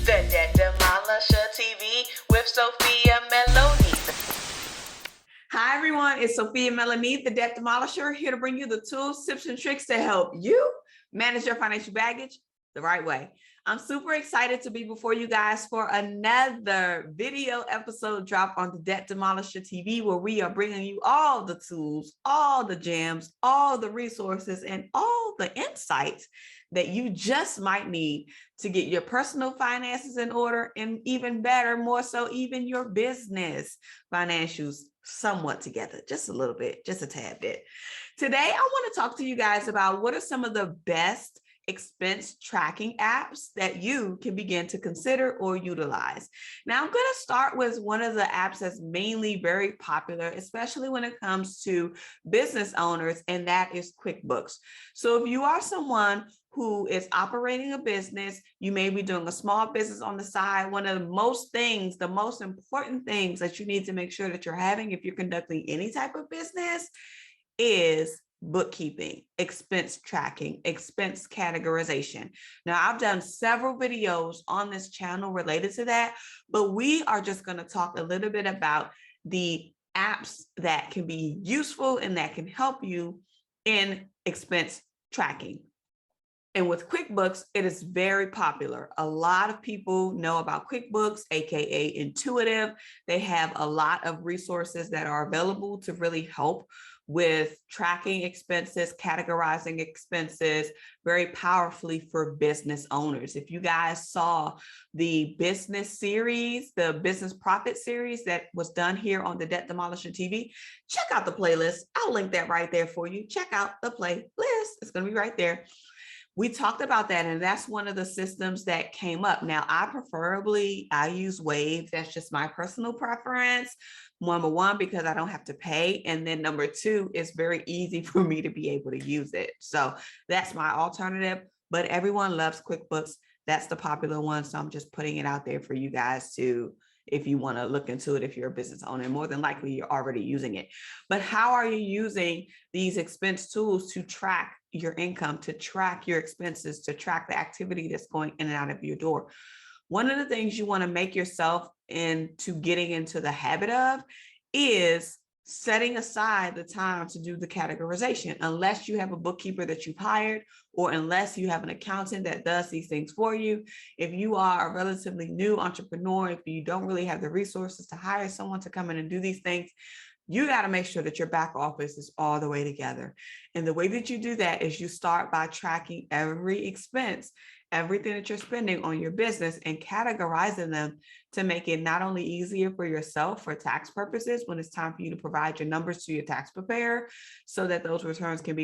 The Debt Demolisher TV with Sophia Melone. Hi everyone, it's Sophia Melonē, the Debt Demolisher, here to bring you the tools, tips, and tricks to help you manage your financial baggage the right way. I'm super excited to be before you guys for another video episode drop on the Debt Demolisher TV, where we are bringing you all the tools, all the gems, all the resources, and all the insights that you just might need to get your personal finances in order, and even better, more so, even your business financials somewhat together, just a little bit, just a tad bit. Today, I want to talk to you guys about what are some of the best expense tracking apps that you can begin to consider or utilize. Now, I'm going to start with one of the apps that's mainly very popular, especially when it comes to business owners, and that is QuickBooks. So if you are someone who is operating a business, you may be doing a small business on the side, one of the most important things that you need to make sure that you're having if you're conducting any type of business is bookkeeping, expense tracking, expense categorization. Now, I've done several videos on this channel related to that, but we are just going to talk a little bit about the apps that can be useful and that can help you in expense tracking. And with QuickBooks, it is very popular. A lot of people know about QuickBooks, aka Intuitive. They have a lot of resources that are available to really help with tracking expenses, categorizing expenses very powerfully for business owners. If you guys saw the business series, the business profit series that was done here on the Debt Demolisher TV, check out the playlist. I'll link that right there for you. Check out the playlist. It's going to be right there. We talked about that, and that's one of the systems that came up. Now, I use Wave. That's just my personal preference. Number one, because I don't have to pay. And then number two, it's very easy for me to be able to use it. So that's my alternative, but everyone loves QuickBooks. That's the popular one. So I'm just putting it out there for you guys to, if you want to look into it, if you're a business owner, more than likely you're already using it. But how are you using these expense tools to track your income, to track your expenses, to track the activity that's going in and out of your door? One of the things you want to make yourself into getting into the habit of is setting aside the time to do the categorization, unless you have a bookkeeper that you've hired, or unless you have an accountant that does these things for you. If you are a relatively new entrepreneur, if you don't really have the resources to hire someone to come in and do these things, you got to make sure that your back office is all the way together. And the way that you do that is you start by tracking every expense, everything that you're spending on your business, and categorizing them to make it not only easier for yourself for tax purposes when it's time for you to provide your numbers to your tax preparer, so that those returns can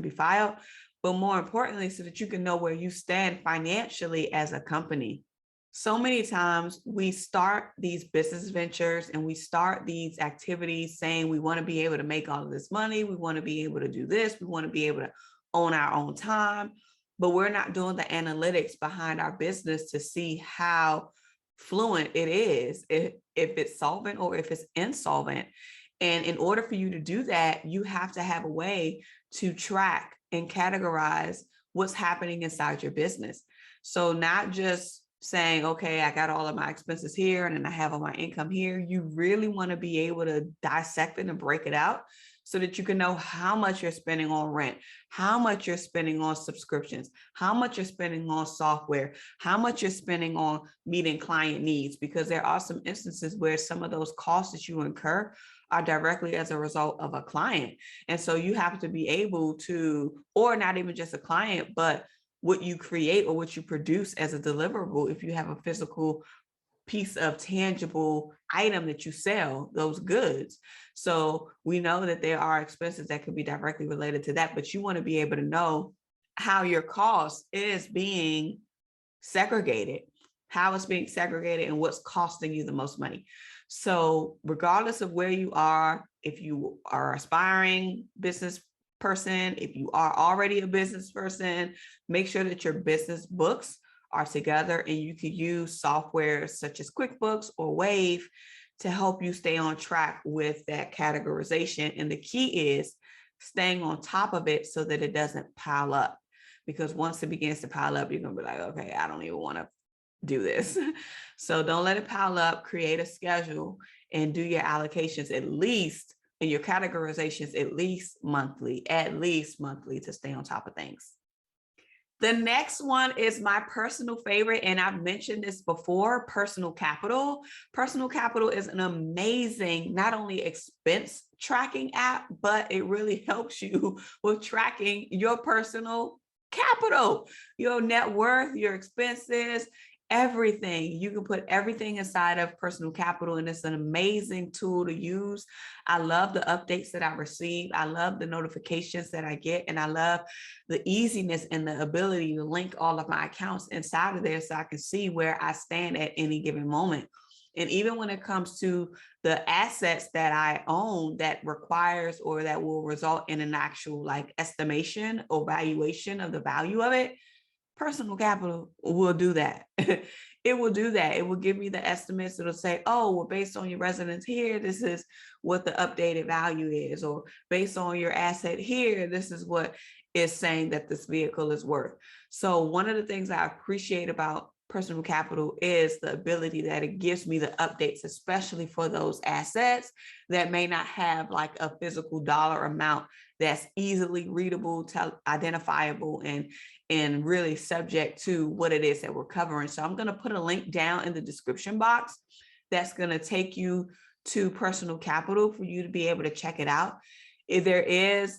be filed, but more importantly, so that you can know where you stand financially as a company. So many times we start these business ventures and we start these activities saying we want to be able to make all of this money, we want to be able to do this, we want to be able to own our own time, but we're not doing the analytics behind our business to see how fluent it is, if it's solvent or if it's insolvent. And in order for you to do that, you have to have a way to track and categorize what's happening inside your business. So not just saying, okay, I got all of my expenses here and then I have all my income here. You really want to be able to dissect it and break it out so that you can know how much you're spending on rent, how much you're spending on subscriptions, how much you're spending on software, how much you're spending on meeting client needs, because there are some instances where some of those costs that you incur are directly as a result of a client. And so you have to be able to, or not even just a client, but what you create or what you produce as a deliverable. If you have a physical piece of tangible item that you sell, those goods. So we know that there are expenses that could be directly related to that, but you want to be able to know how your cost is being segregated, how it's being segregated, and what's costing you the most money. So regardless of where you are, if you are aspiring business person, if you are already a business person, make sure that your business books are together, and you can use software such as QuickBooks or Wave to help you stay on track with that categorization. And the key is staying on top of it so that it doesn't pile up. because once it begins to pile up, you're going to be like, okay, I don't even want to do this. So don't let it pile up. Create a schedule and do your allocations at least, and your categorizations at least monthly to stay on top of things. The next one is my personal favorite, and I've mentioned this before, Personal Capital. Personal Capital is an amazing, not only expense tracking app, but it really helps you with tracking your personal capital, your net worth, your expenses, everything. You can put everything inside of Personal Capital, and it's an amazing tool to use. I love the updates that I receive. I love the notifications that I get, and I love the easiness and the ability to link all of my accounts inside of there so I can see where I stand at any given moment. And even when it comes to the assets that I own that requires or that will result in an actual like estimation or valuation of the value of it, Personal Capital will do that. It will do that. It will give me the estimates. It'll say, oh, well, based on your residence here, this is what the updated value is, or based on your asset here, this is what is saying that this vehicle is worth. So one of the things I appreciate about Personal Capital is the ability that it gives me the updates, especially for those assets that may not have like a physical dollar amount that's easily readable, identifiable, and really subject to what it is that we're covering. So I'm going to put a link down in the description box that's going to take you to Personal Capital for you to be able to check it out. If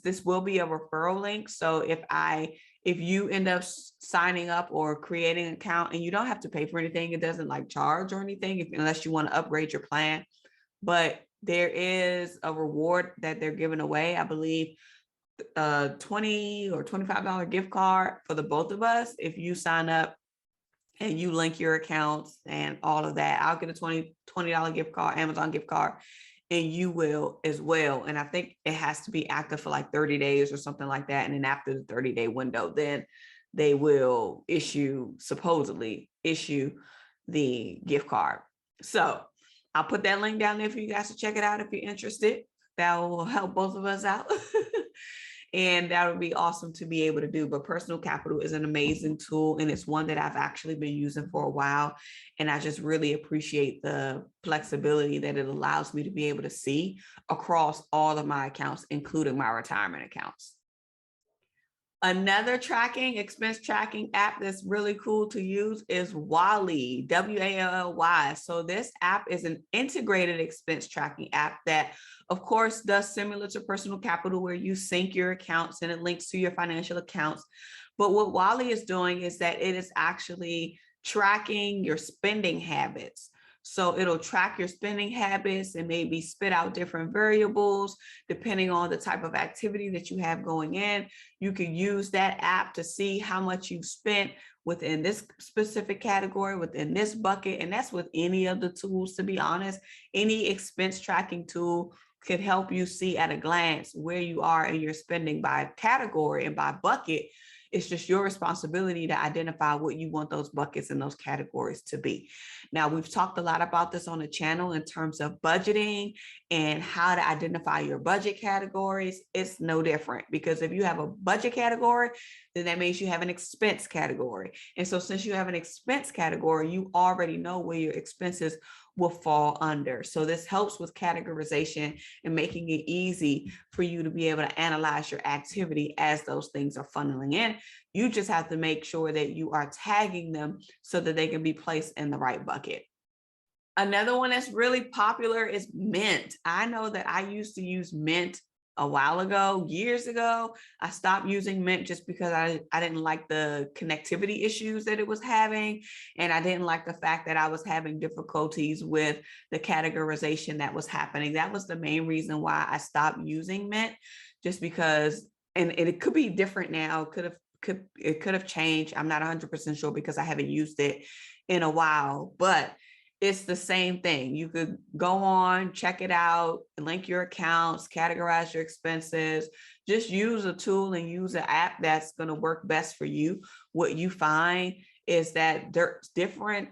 this will be a referral link. So if you end up signing up or creating an account, and you don't have to pay for anything, it doesn't like charge or anything unless you want to upgrade your plan. But there is a reward that they're giving away, I believe, $20 or $25 gift card for the both of us if you sign up and you link your accounts and all of that. I'll get a $20 gift card, Amazon gift card, and you will as well. And I think it has to be active for like 30 days or something like that. And then after the 30-day window, then they will supposedly issue the gift card. So I'll put that link down there for you guys to check it out if you're interested. That will help both of us out. And that would be awesome to be able to do. But Personal Capital is an amazing tool, and it's one that I've actually been using for a while. And I just really appreciate the flexibility that it allows me to be able to see across all of my accounts, including my retirement accounts. Another expense tracking app that's really cool to use is Wally, W-A-L-L-Y. So this app is an integrated expense tracking app that, of course, does similar to Personal Capital, where you sync your accounts and it links to your financial accounts. But what Wally is doing is that it is actually tracking your spending habits. So it'll track your spending habits and maybe spit out different variables depending on the type of activity that you have going in. You can use that app to see how much you've spent within this specific category, within this bucket. And that's with any of the tools, to be honest. Any expense tracking tool could help you see at a glance where you are in your spending by category and by bucket. It's just your responsibility to identify what you want those buckets and those categories to be. Now, we've talked a lot about this on the channel in terms of budgeting and how to identify your budget categories. It's no different, because if you have a budget category, then that means you have an expense category. And so since you have an expense category, you already know where your expenses will fall under. So this helps with categorization and making it easy for you to be able to analyze your activity as those things are funneling in. You just have to make sure that you are tagging them so that they can be placed in the right bucket. Another one that's really popular is Mint. I know that I used to use Mint a while ago, years ago. I stopped using Mint just because I didn't like the connectivity issues that it was having. And I didn't like the fact that I was having difficulties with the categorization that was happening. That was the main reason why I stopped using Mint, just because, and it could be different now. It could have changed. I'm not 100% sure because I haven't used it in a while, but it's the same thing. You could go on, check it out, link your accounts, categorize your expenses, just use a tool and use an app that's going to work best for you. What you find is that there's different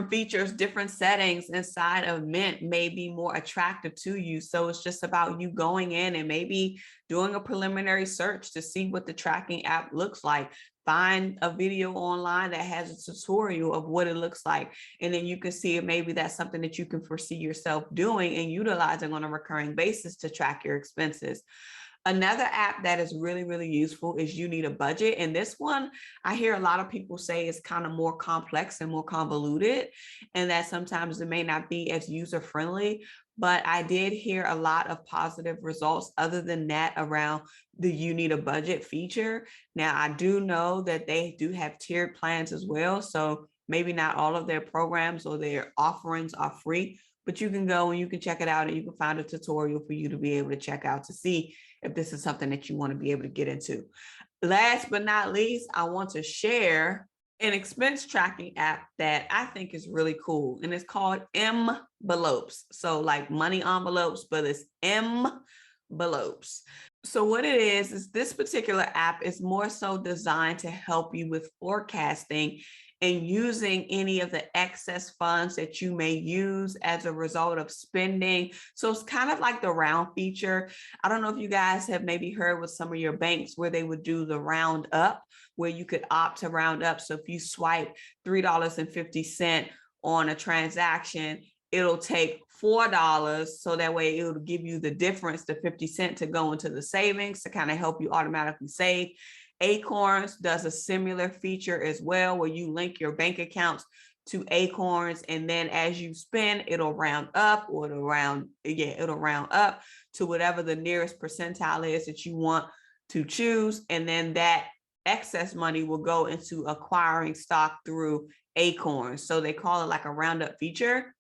features, different settings inside of Mint may be more attractive to you. So it's just about you going in and maybe doing a preliminary search to see what the tracking app looks like. find a video online that has a tutorial of what it looks like. And then you can see if maybe that's something that you can foresee yourself doing and utilizing on a recurring basis to track your expenses. Another app that is really, really useful is You Need a Budget. And this one, I hear a lot of people say is kind of more complex and more convoluted, and that sometimes it may not be as user-friendly. But I did hear a lot of positive results other than that around the You Need a Budget feature. Now, I do know that they do have tiered plans as well. So maybe not all of their programs or their offerings are free, but you can go and you can check it out and you can find a tutorial for you to be able to check out to see if this is something that you want to be able to get into. Last but not least, I want to share an expense tracking app that I think is really cool, and it's called Envelopes. So like money envelopes, but it's Envelopes. So what it is this particular app is more so designed to help you with forecasting and using any of the excess funds that you may use as a result of spending. So it's kind of like the round feature. I don't know if you guys have maybe heard with some of your banks where they would do the round up, where you could opt to round up. So if you swipe $3.50 on a transaction, it'll take $4. So that way it'll give you the difference, the 50 cents to go into the savings to kind of help you automatically save. Acorns does a similar feature as well, where you link your bank accounts to Acorns, and then as you spend, it'll round up, or it'll round up to whatever the nearest percentile is that you want to choose, and then that excess money will go into acquiring stock through Acorns. So they call it like a roundup feature.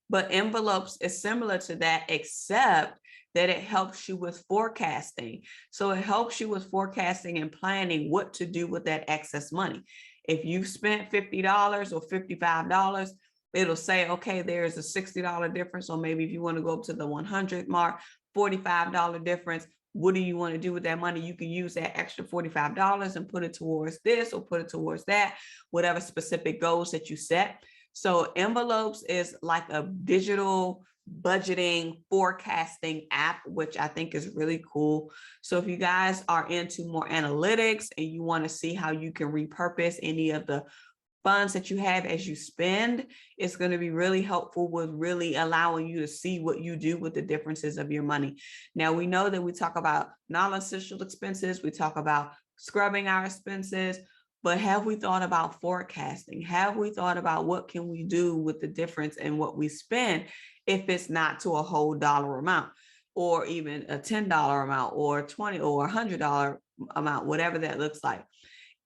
But Envelopes is similar to that, except that it helps you with forecasting. So it helps you with forecasting and planning what to do with that excess money. If you spent $50 or $55, it'll say, okay, there's a $60 difference, or maybe if you want to go up to the 100 mark, $45 difference. What do you want to do with that money? You can use that extra $45 and put it towards this or put it towards that, whatever specific goals that you set. So Envelopes is like a digital budgeting forecasting app, which I think is really cool. So if you guys are into more analytics and you want to see how you can repurpose any of the funds that you have as you spend, it's going to be really helpful with really allowing you to see what you do with the differences of your money. Now, we know that we talk about non-essential expenses, we talk about scrubbing our expenses, but have we thought about forecasting? Have we thought about what can we do with the difference in what we spend if it's not to a whole dollar amount, or even a $10 amount, or $20 or $100 amount, whatever that looks like,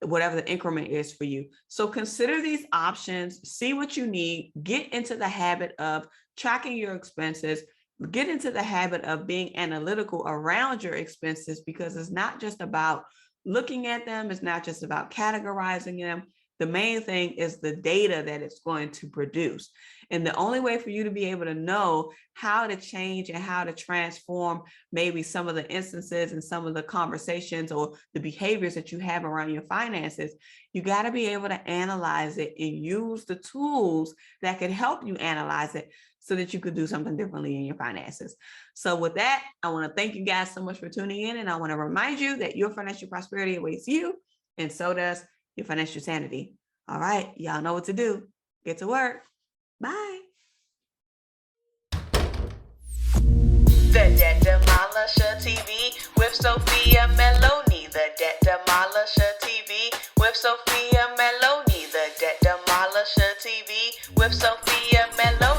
whatever the increment is for you. So consider these options, see what you need, get into the habit of tracking your expenses, get into the habit of being analytical around your expenses, because it's not just about looking at them, it's not just about categorizing them. The main thing is the data that it's going to produce. And the only way for you to be able to know how to change and how to transform maybe some of the instances and some of the conversations or the behaviors that you have around your finances, you got to be able to analyze it and use the tools that can help you analyze it so that you could do something differently in your finances. So with that, I want to thank you guys so much for tuning in. And I want to remind you that your financial prosperity awaits you, and so does your financial sanity. All right, y'all know what to do. Get to work. Bye. The Debt Demolisher TV with Sophia Melonē. The Debt Demolisher TV with Sophia Melonē. The Debt Demolisher TV with Sophia Melonē.